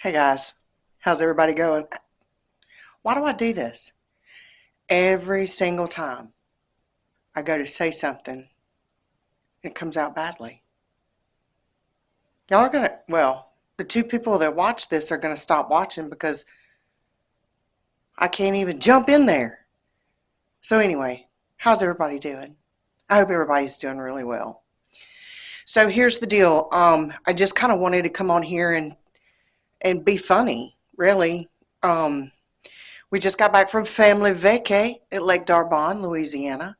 Hey guys, how's everybody going? Why do I do this? Every single time I go to say something, it comes out badly. Y'all are gonna, well, the two people that watch this are gonna stop watching because I can't even jump in there. So, anyway, how's everybody doing? I hope everybody's doing really well. So, here's the deal. I just kind of wanted to come on here and be funny, really. Um, we just got back from family vacay at Lake Darbon, Louisiana.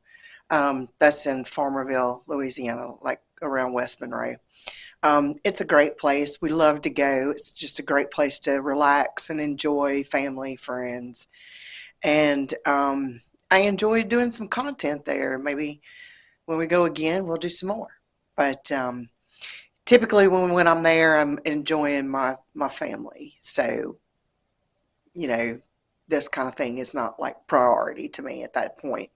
That's in Farmerville, Louisiana, like around West Monroe. It's a great place. We love to go. It's just a great place to relax and enjoy family, friends. And I enjoy doing some content there. Maybe when we go again, we'll do some more. But typically when I'm there, I'm enjoying my family. So, you know, this kind of thing is not like priority to me at that point.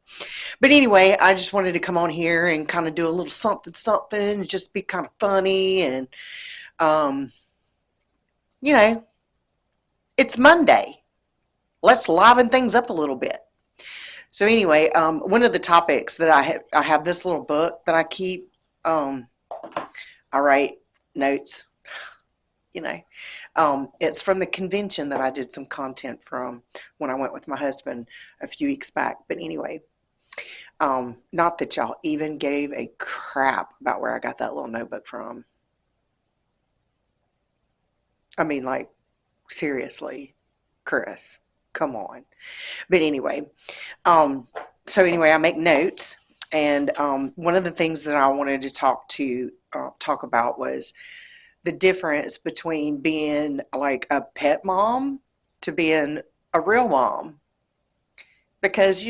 But anyway, I just wanted to come on here and kind of do a little something, something, and just be kind of funny. And, um, you know, it's Monday. Let's liven things up a little bit. So anyway, one of the topics that I have this little book that I keep. I write notes. You know, it's from the convention that I did some content from when I went with my husband a few weeks back. But anyway, not that y'all even gave a crap about where I got that little notebook from. I mean, like, seriously, Chris, come on. But anyway, um, so anyway, I make notes, and one of the things that I wanted to talk about was the difference between being like a pet mom to being a real mom. Because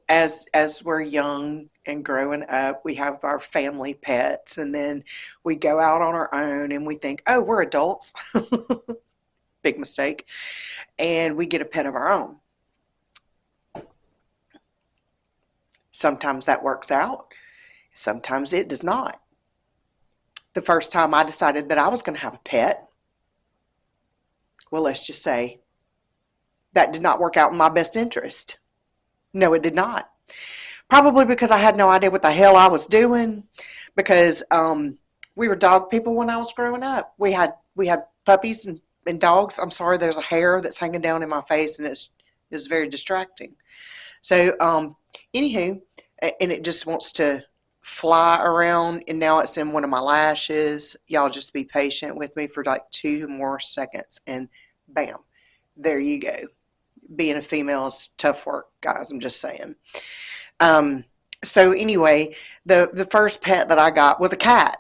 as we're young and growing up, we have our family pets, and then we go out on our own and we think, oh, we're adults. Big mistake. And we get a pet of our own. Sometimes that works out, sometimes it does not. The first time I decided that I was going to have a pet, well, let's just say that did not work out in my best interest. No, it did not. Probably because I had no idea what the hell I was doing. Because we were dog people when I was growing up. We had puppies and dogs. I'm sorry, there's a hair that's hanging down in my face, and it's very distracting. So, anywho, and it just wants to fly around, and now it's in one of my lashes. Y'all just be patient with me for like 2 more seconds, and bam, there you go. Being a female is tough work, guys. I'm just saying. Um, so anyway, the first pet that I got was a cat,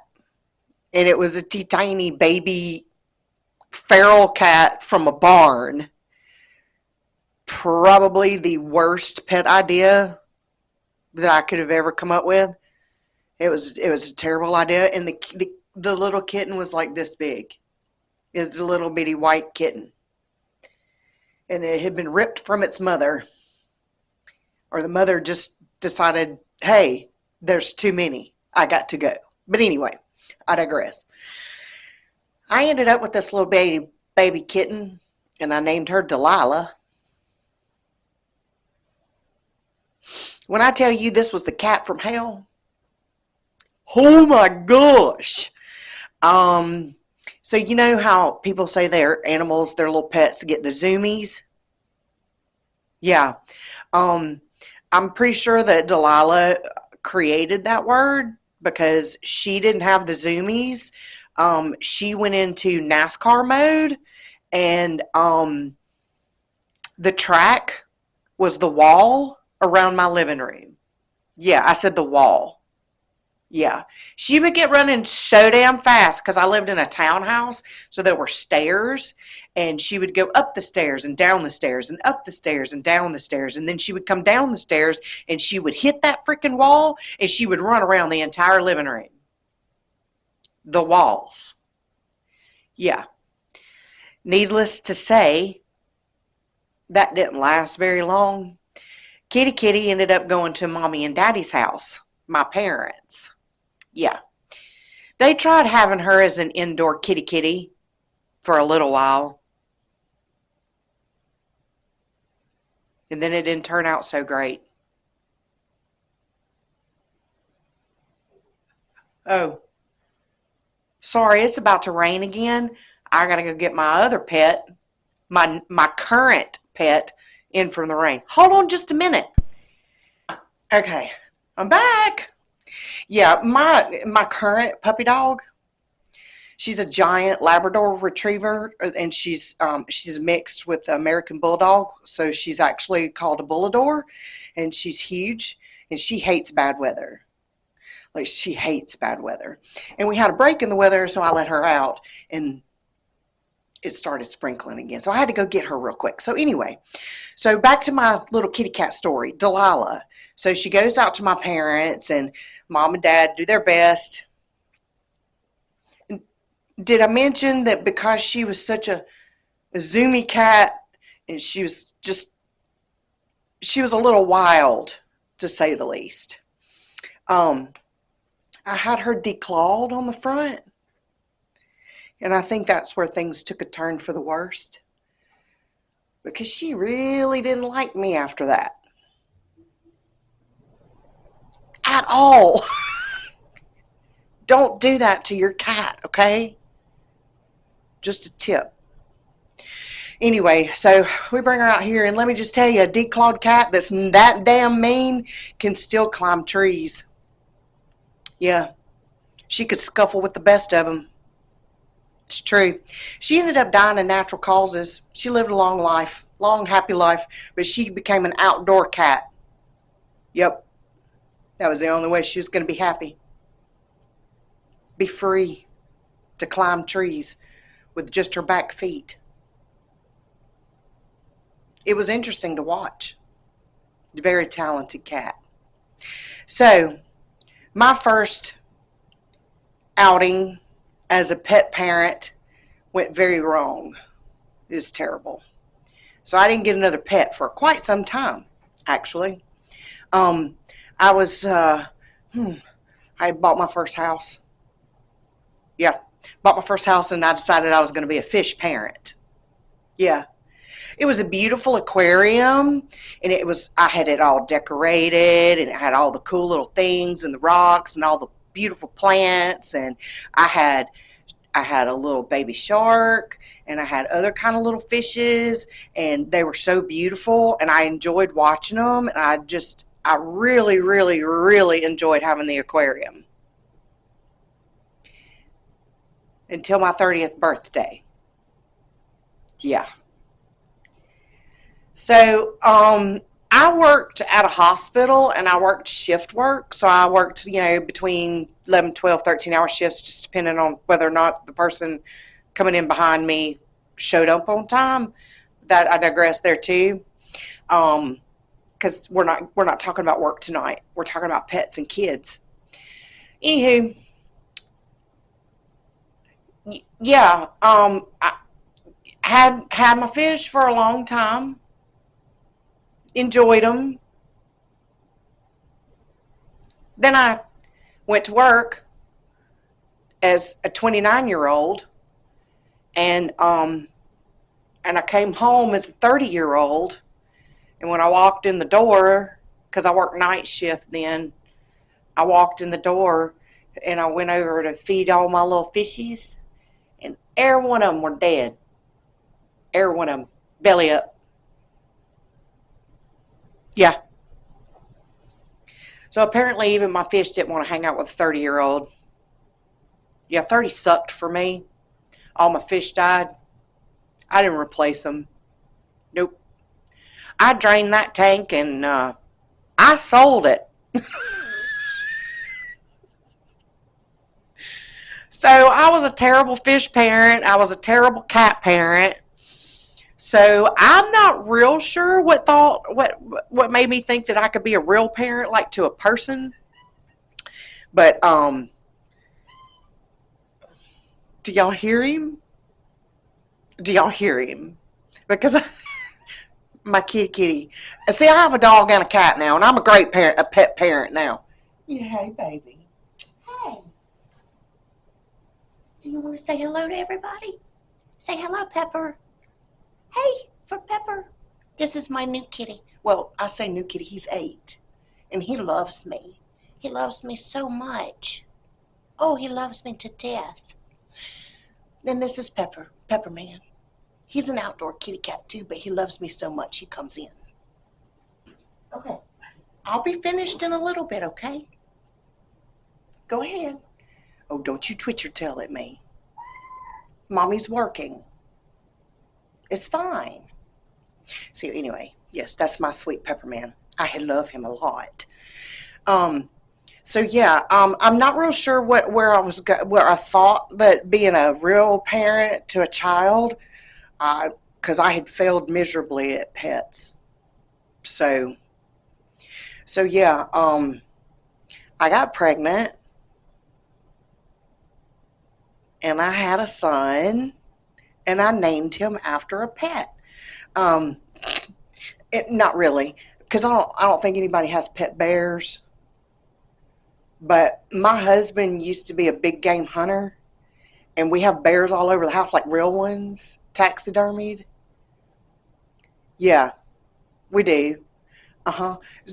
and it was a tiny baby feral cat from a barn. Probably the worst pet idea that I could have ever come up with. It was a terrible idea, and the little kitten was like this big. It's a little bitty white kitten, and it had been ripped from its mother, or the mother just decided, hey, there's too many. I got to go. But anyway, I digress. I ended up with this little baby kitten, and I named her Delilah. When I tell you this was the cat from hell, oh my gosh. Um, so you know how people say their animals, their little pets get the zoomies? Yeah. Um, I'm pretty sure that Delilah created that word because she didn't have the zoomies. She went into NASCAR mode, and the track was the wall around my living room. Yeah, I said the wall. Yeah. She would get running so damn fast because I lived in a townhouse, so there were stairs, and she would go up the stairs and down the stairs and up the stairs and down the stairs, and then she would come down the stairs and she would hit that freaking wall and she would run around the entire living room. The walls. Yeah. Needless to say, that didn't last very long. Kitty Kitty ended up going to mommy and daddy's house, my parents. Yeah. They tried having her as an indoor kitty kitty for a little while. And then it didn't turn out so great. Oh, sorry, it's about to rain again. I gotta go get my other pet, my current pet, in from the rain. Hold on just a minute. Okay, I'm back. Yeah, my current puppy dog. She's a giant Labrador Retriever, and she's mixed with the American Bulldog, so she's actually called a Bullador, and she's huge, and she hates bad weather. Like, she hates bad weather. And we had a break in the weather, so I let her out, and it started sprinkling again. So I had to go get her real quick. So anyway, so back to my little kitty cat story, Delilah. So she goes out to my parents, and mom and dad do their best. Did I mention that because she was such a zoomy cat, and she was a little wild, to say the least. I had her declawed on the front, and I think that's where things took a turn for the worst, because she really didn't like me after that at all. Don't do that to your cat, okay? Just a tip. Anyway, so we bring her out here, and let me just tell you, a declawed cat that's that damn mean can still climb trees. Yeah, she could scuffle with the best of them. It's true. She ended up dying of natural causes. She lived a long life, long, happy life, but she became an outdoor cat. Yep, that was the only way she was going to be happy. Be free to climb trees with just her back feet. It was interesting to watch. A very talented cat. So, my first outing as a pet parent went very wrong. It was terrible. So I didn't get another pet for quite some time, actually. I was, I had bought my first house. Yeah, bought my first house, and I decided I was going to be a fish parent. Yeah. It was a beautiful aquarium, and I had it all decorated, and it had all the cool little things and the rocks and all the beautiful plants, and I had a little baby shark, and I had other kind of little fishes, and they were so beautiful, and I enjoyed watching them, and I really, really, really enjoyed having the aquarium until my 30th birthday. Yeah. So, I worked at a hospital, and I worked shift work. So I worked, between 11, 12, 13-hour shifts, just depending on whether or not the person coming in behind me showed up on time. That I digress there too. Because we're not talking about work tonight. We're talking about pets and kids. Anywho, yeah, I had my fish for a long time. Enjoyed them. Then I went to work as a 29-year-old, and I came home as a 30-year-old. And when I walked in the door, because I worked night shift then, I walked in the door, and I went over to feed all my little fishies, and every one of them were dead. Every one of them, belly up. Yeah. So apparently even my fish didn't want to hang out with a 30-year-old. Yeah, 30 sucked for me. All my fish died. I didn't replace them. Nope. I drained that tank, and I sold it. So I was a terrible fish parent. I was a terrible cat parent. So I'm not real sure what made me think that I could be a real parent, like to a person. But do y'all hear him? Do y'all hear him? Because my kitty. See, I have a dog and a cat now, and I'm a great parent, a pet parent now. Yeah, hey, baby. Hey. Do you want to say hello to everybody? Say hello, Pepper. Hey, for Pepper. This is my new kitty. Well, I say new kitty, he's 8. And he loves me. He loves me so much. Oh, he loves me to death. Then this is Pepper, Pepperman. He's an outdoor kitty cat too, but he loves me so much he comes in. Okay, I'll be finished in a little bit, okay? Go ahead. Oh, don't you twitch your tail at me. Mommy's working. It's fine. So anyway, yes, that's my sweet Pepperman. I love him a lot. So yeah, I'm not real sure where I thought that being a real parent to a child, because I had failed miserably at pets. So yeah, I got pregnant, and I had a son, and I named him after a pet. Not really, because I don't think anybody has pet bears. But my husband used to be a big game hunter, and we have bears all over the house, like real ones, taxidermied. Yeah, we do.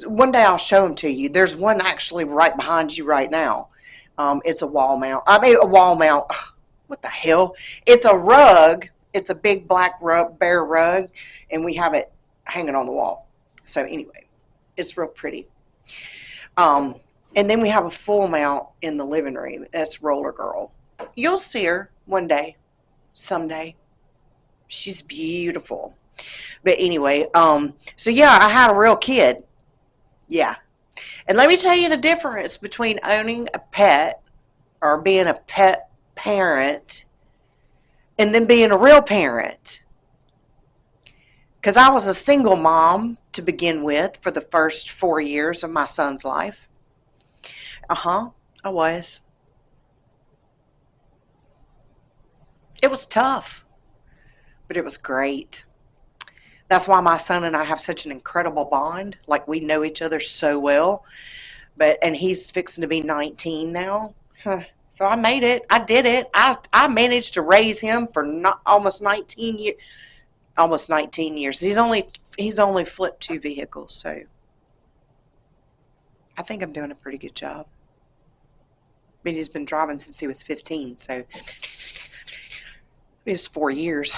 One day I'll show them to you. There's one actually right behind you right now. It's a wall mount. I mean, a wall mount. What the hell? It's a rug. It's a big black rug, bear rug, and we have it hanging on the wall. So anyway, it's real pretty. And then we have a full mount in the living room. That's Roller Girl. You'll see her one day, someday. She's beautiful. But anyway, so yeah, I had a real kid. Yeah. And let me tell you the difference between owning a pet or being a pet parent and then being a real parent. Because I was a single mom to begin with for the first 4 years of my son's life. I was. It was tough, but it was great. That's why my son and I have such an incredible bond. Like, we know each other so well. And he's fixing to be 19 now. So I made it. I did it. I managed to raise him for almost 19 years. Almost 19 years. He's only flipped 2 vehicles, so I think I'm doing a pretty good job. I mean, he's been driving since he was 15, so it's 4 years.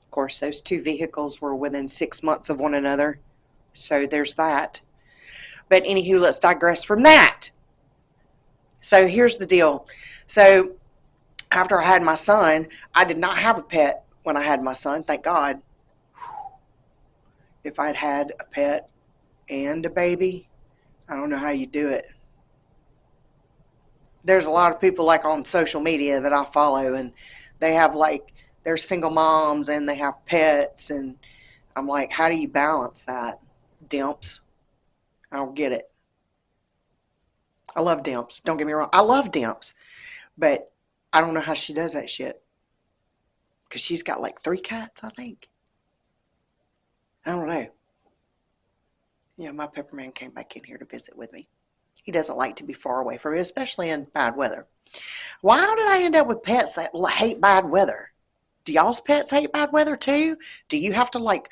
Of course, those 2 vehicles were within 6 months of one another, so there's that. But anywho, let's digress from that. So here's the deal. So after I had my son, I did not have a pet when I had my son, thank God. If I'd had a pet and a baby, I don't know how you do it. There's a lot of people like on social media that I follow, and they have like, they're single moms and they have pets, and I'm like, how do you balance that? Dimps. I don't get it. I love Dimps. Don't get me wrong. I love Dimps, but I don't know how she does that shit. Because she's got like 3 cats, I think. I don't know. Yeah, my Pepperman came back in here to visit with me. He doesn't like to be far away from me, especially in bad weather. Why did I end up with pets that hate bad weather? Do y'all's pets hate bad weather too? Do you have to like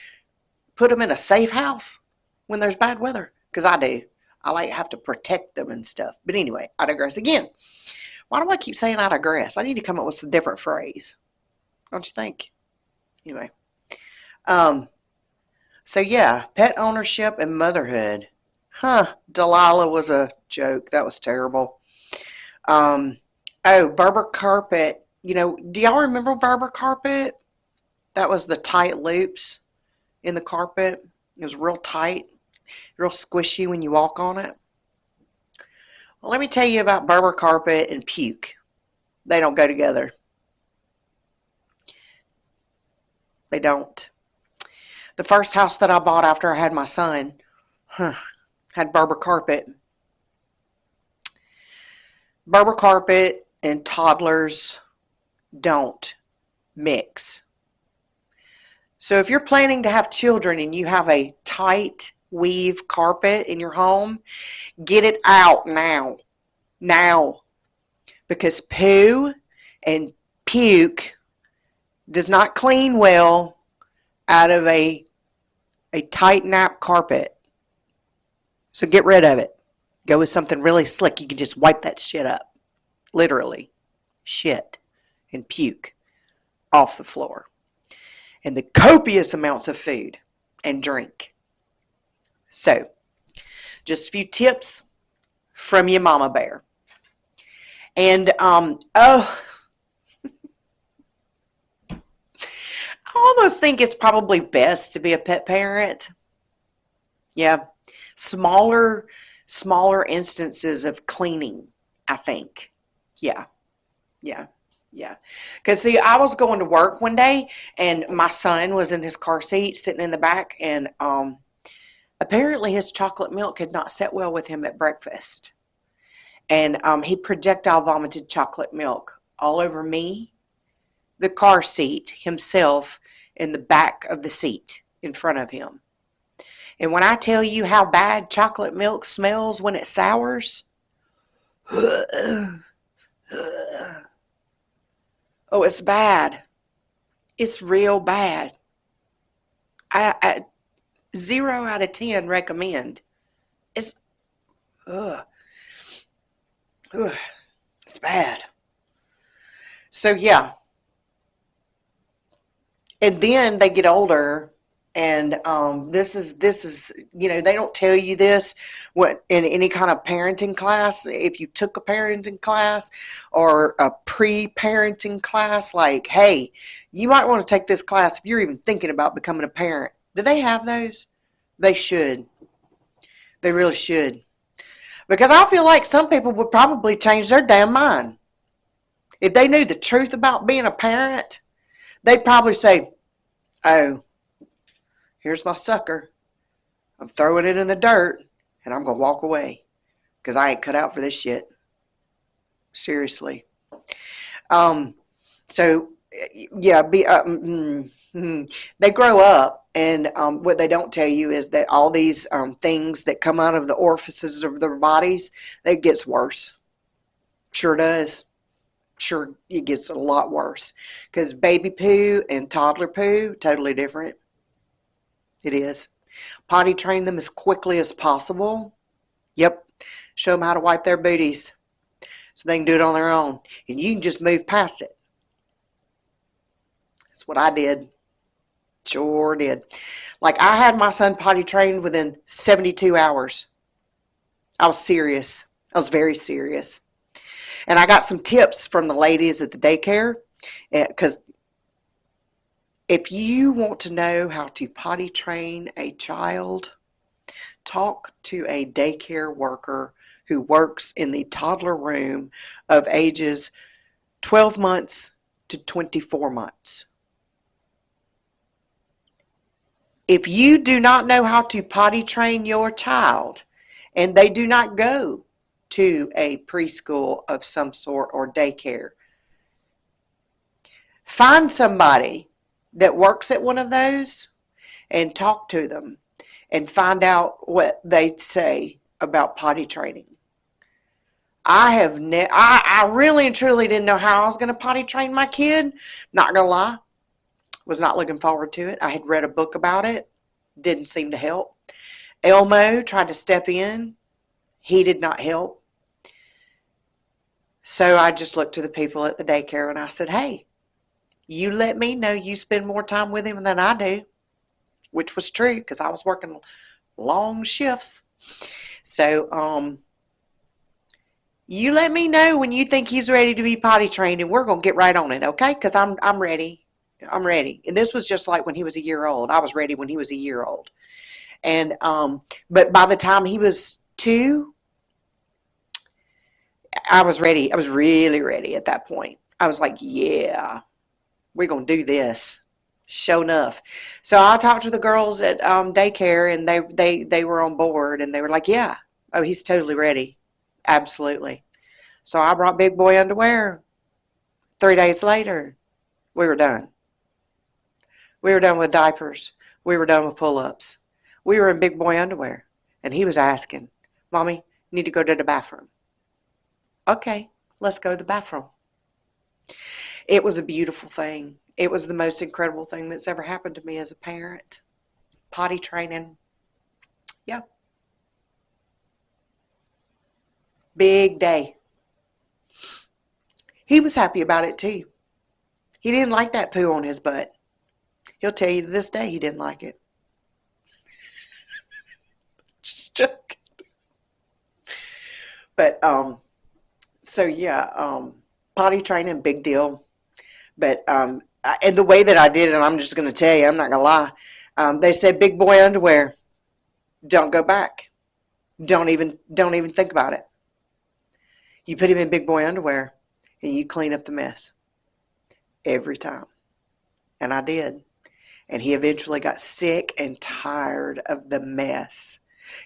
put them in a safe house when there's bad weather? Because I do. I like have to protect them and stuff. But anyway, I digress again. Why do I keep saying I digress? I need to come up with a different phrase. Don't you think? Anyway. So yeah, pet ownership and motherhood. Delilah was a joke. That was terrible. Berber carpet. You know, do y'all remember Berber carpet? That was the tight loops in the carpet. It was real tight, real squishy when you walk on it. Well, let me tell you about Berber carpet and puke. They don't go together. They don't. The first house that I bought after I had my son had Berber carpet. Berber carpet and toddlers don't mix. So if you're planning to have children and you have a tight weave carpet in your home, get it out now. Now. Because poo and puke does not clean well out of a tight nap carpet. So get rid of it. Go with something really slick. You can just wipe that shit up. Literally. Shit and puke off the floor. And the copious amounts of food and drink. So, just a few tips from your mama bear. And, I almost think it's probably best to be a pet parent. Yeah. Smaller instances of cleaning, I think. Yeah. Because, see, I was going to work one day, and my son was in his car seat sitting in the back, and apparently his chocolate milk had not set well with him at breakfast. And he projectile vomited chocolate milk all over me, the car seat, himself, in the back of the seat in front of him. And when I tell you how bad chocolate milk smells when it sours, oh, it's bad. It's real bad. I 0 out of 10 recommend. It's, it's bad. So yeah. And then they get older, and this is they don't tell you this in any kind of parenting class. If you took a parenting class or a pre-parenting class, like, hey, you might want to take this class if you're even thinking about becoming a parent. Do they have those? They should. They really should. Because I feel like some people would probably change their damn mind. If they knew the truth about being a parent, they'd probably say, oh, here's my sucker. I'm throwing it in the dirt, and I'm going to walk away because I ain't cut out for this shit. Seriously. So, yeah, they grow up, and what they don't tell you is that all these things that come out of the orifices of their bodies, it gets worse. Sure does. Sure, it gets a lot worse. Because baby poo and toddler poo, totally different. It is. Potty train them as quickly as possible. Yep. Show them how to wipe their booties so they can do it on their own. And you can just move past it. That's what I did. Sure did. Like, I had my son potty trained within 72 hours. I was serious. I was very serious. And I got some tips from the ladies at the daycare, because if you want to know how to potty train a child, talk to a daycare worker who works in the toddler room of ages 12 months to 24 months. If you do not know how to potty train your child, and they do not go to a preschool of some sort or daycare, find somebody that works at one of those and talk to them and find out what they say about potty training. I really and truly didn't know how I was going to potty train my kid. Not going to lie. Was not looking forward to it. I had read a book about it. Didn't seem to help. Elmo tried to step in. He did not help. So I just looked to the people at the daycare and I said, hey, you let me know you spend more time with him than I do, which was true because I was working long shifts. So you let me know when you think he's ready to be potty trained, and we're going to get right on it, okay? Because I'm ready. I'm ready. And this was just like when he was a year old. I was ready when he was a year old. And but by the time he was 2, I was ready. I was really ready at that point. I was like, yeah, we're going to do this. Sure enough. So I talked to the girls at daycare, and they were on board, and they were like, yeah, oh, he's totally ready. Absolutely. So I brought big boy underwear. 3 days later, we were done. We were done with diapers. We were done with pull-ups. We were in big boy underwear. And he was asking, Mommy, need to go to the bathroom. Okay, let's go to the bathroom. It was a beautiful thing. It was the most incredible thing that's ever happened to me as a parent. Potty training. Yeah. Big day. He was happy about it too. He didn't like that poo on his butt. He'll tell you to this day he didn't like it. Just joking. But so yeah, potty training, big deal. But and the way that I did it, I'm just going to tell you, I'm not going to lie. They said big boy underwear. Don't go back. Don't even think about it. You put him in big boy underwear and you clean up the mess every time. And I did. And he eventually got sick and tired of the mess.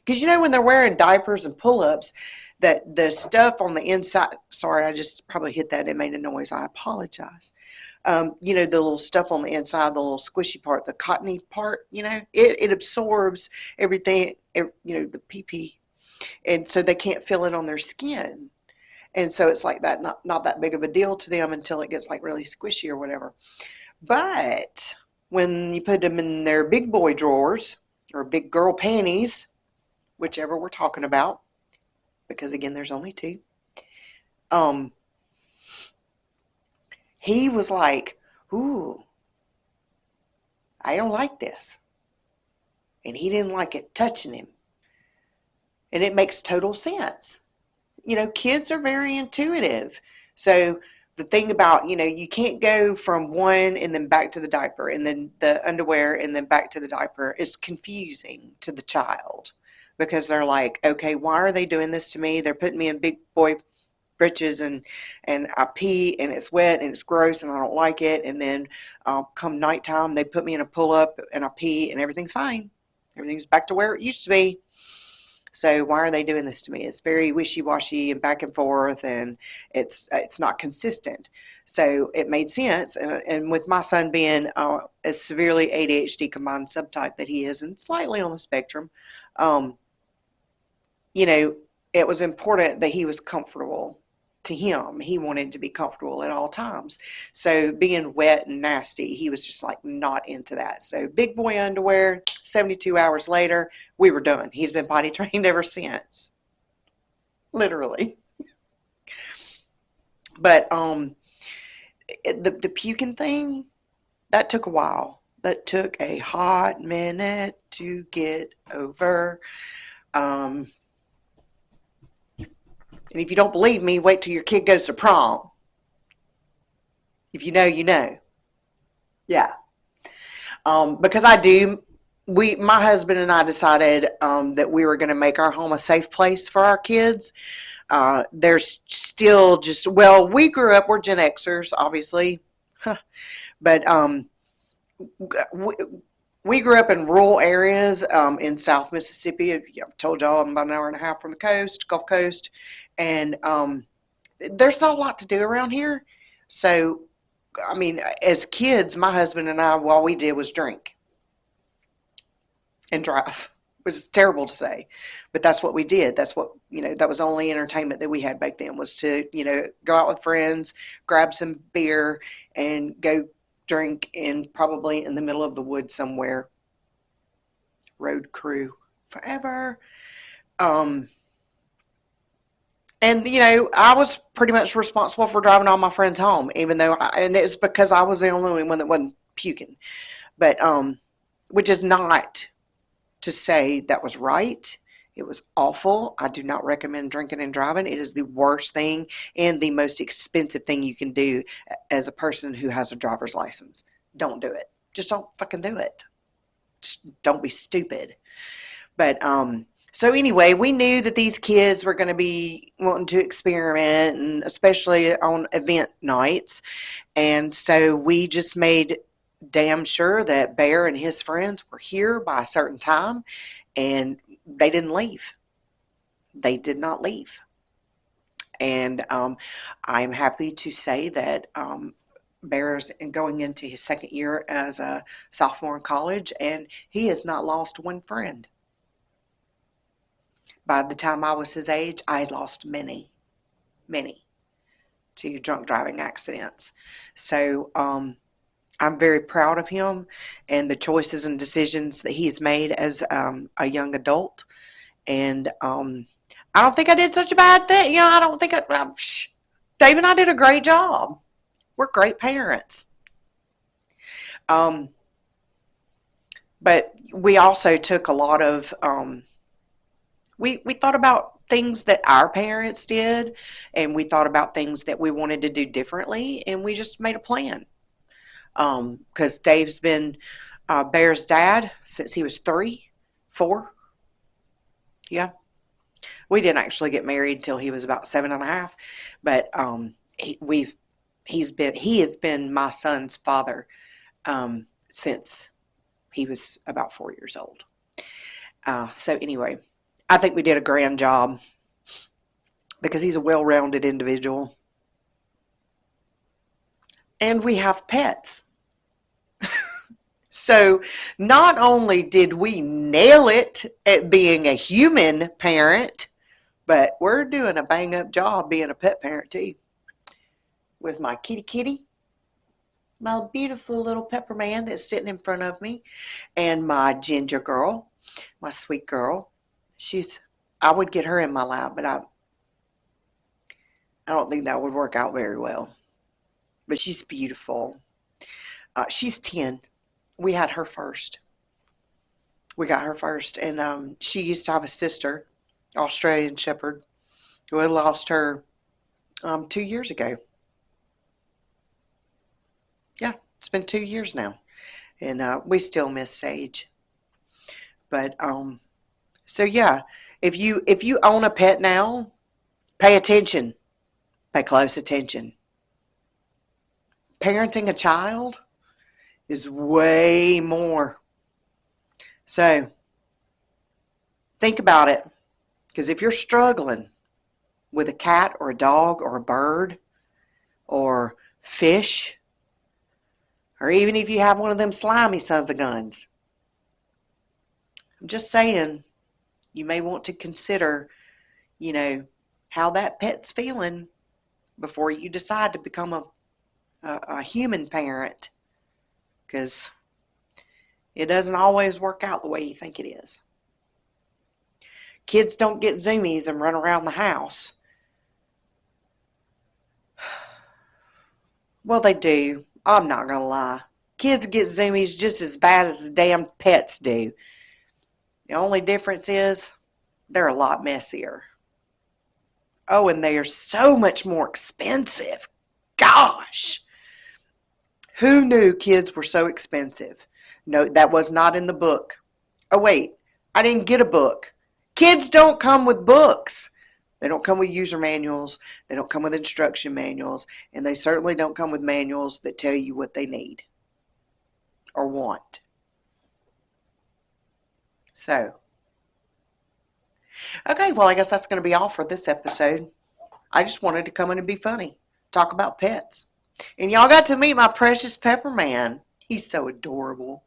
Because when they're wearing diapers and pull-ups, that the stuff on the inside, sorry, I just probably hit that and made a noise. I apologize. The little stuff on the inside, the little squishy part, the cottony part, it absorbs everything, the pee-pee. And so they can't feel it on their skin. And so it's like that, not that big of a deal to them until it gets like really squishy or whatever. But when you put them in their big boy drawers or big girl panties, whichever we're talking about, because again, there's only two, he was like, ooh, I don't like this. And he didn't like it touching him. And it makes total sense. Kids are very intuitive. So the thing about, you can't go from one and then back to the diaper and then the underwear and then back to the diaper. It's confusing to the child because they're like, okay, why are they doing this to me? They're putting me in big boy britches and I pee and it's wet and it's gross and I don't like it. And then come nighttime, they put me in a pull-up and I pee and everything's fine. Everything's back to where it used to be. So why are they doing this to me? It's very wishy-washy and back and forth, and it's not consistent. So it made sense. And with my son being a severely ADHD combined subtype that he is, and slightly on the spectrum, it was important that he was comfortable. To him, he wanted to be comfortable at all times. So being wet and nasty, he was just like not into that. So big boy underwear, 72 hours later, we were done. He's been potty trained ever since. Literally. But the puking thing, that took a while. That took a hot minute to get over. And if you don't believe me, wait till your kid goes to prom. If you know, you know. Yeah. Because I do. My husband and I decided that we were going to make our home a safe place for our kids. There's still we grew up, we're Gen Xers, obviously. But we grew up in rural areas in South Mississippi. I've told y'all I'm about an hour and a half from the coast, Gulf Coast. And there's not a lot to do around here. So, I mean, as kids, my husband and I, all we did was drink and drive, which is terrible to say. But that's what we did. That's what, that was the only entertainment that we had back then was to, go out with friends, grab some beer, and go drink probably in the middle of the woods somewhere. Road crew forever. And, I was pretty much responsible for driving all my friends home, even though, and it's because I was the only one that wasn't puking. But, which is not to say that was right. It was awful. I do not recommend drinking and driving. It is the worst thing and the most expensive thing you can do as a person who has a driver's license. Don't do it. Just don't fucking do it. Just don't be stupid. But, so anyway, we knew that these kids were going to be wanting to experiment, and especially on event nights. And so we just made damn sure that Bear and his friends were here by a certain time, and they didn't leave. They did not leave. And I'm happy to say that Bear is going into his second year as a sophomore in college, and he has not lost one friend. By the time I was his age, I had lost many to drunk driving accidents. So I'm very proud of him and the choices and decisions that he's made as a young adult. And I don't think I did such a bad thing. I don't think Dave and I did a great job. We're great parents. Um, but we also took a lot of, we thought about things that our parents did, and we thought about things that we wanted to do differently, and we just made a plan. Because Dave's been Bear's dad since he was 3, 4. Yeah. We didn't actually get married till he was about 7.5, but he has been my son's father since he was about 4 years old. So anyway, I think we did a grand job because he's a well-rounded individual, and we have pets. So not only did we nail it at being a human parent, but we're doing a bang-up job being a pet parent too. With my kitty, my beautiful little pepper man that's sitting in front of me, and my ginger girl, my sweet girl. I would get her in my lap, but I don't think that would work out very well. But she's beautiful. She's 10. We had her first. We got her first, and she used to have a sister, Australian Shepherd, who had lost her 2 years ago. Yeah, it's been 2 years now, and we still miss Sage. But so yeah, if you own a pet now, pay attention, pay close attention. Parenting a child is way more. So think about it, because if you're struggling with a cat or a dog or a bird or fish, or even if you have one of them slimy sons of guns, I'm just saying, you may want to consider, how that pet's feeling before you decide to become a human parent, because it doesn't always work out the way you think it is. Kids don't get zoomies and run around the house. Well, they do. I'm not going to lie. Kids get zoomies just as bad as the damn pets do. The only difference is they're a lot messier. Oh, and they are so much more expensive. Gosh. Who knew kids were so expensive? No, that was not in the book. Oh, wait. I didn't get a book. Kids don't come with books. They don't come with user manuals. They don't come with instruction manuals. And they certainly don't come with manuals that tell you what they need or want. So, okay, well, I guess that's going to be all for this episode. I just wanted to come in and be funny, talk about pets. And y'all got to meet my precious pepper man. He's so adorable.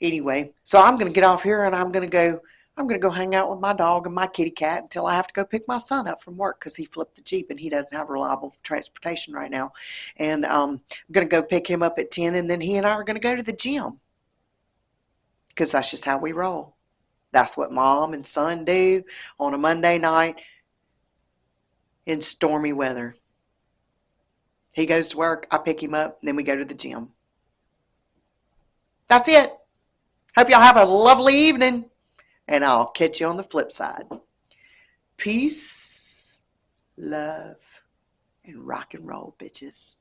Anyway, so I'm going to get off here, and I'm going to go hang out with my dog and my kitty cat until I have to go pick my son up from work, because he flipped the Jeep and he doesn't have reliable transportation right now. And I'm going to go pick him up at 10, and then he and I are going to go to the gym, because that's just how we roll. That's what mom and son do on a Monday night in stormy weather. He goes to work, I pick him up, and then we go to the gym. That's it. Hope y'all have a lovely evening, and I'll catch you on the flip side. Peace, love, and rock and roll, bitches.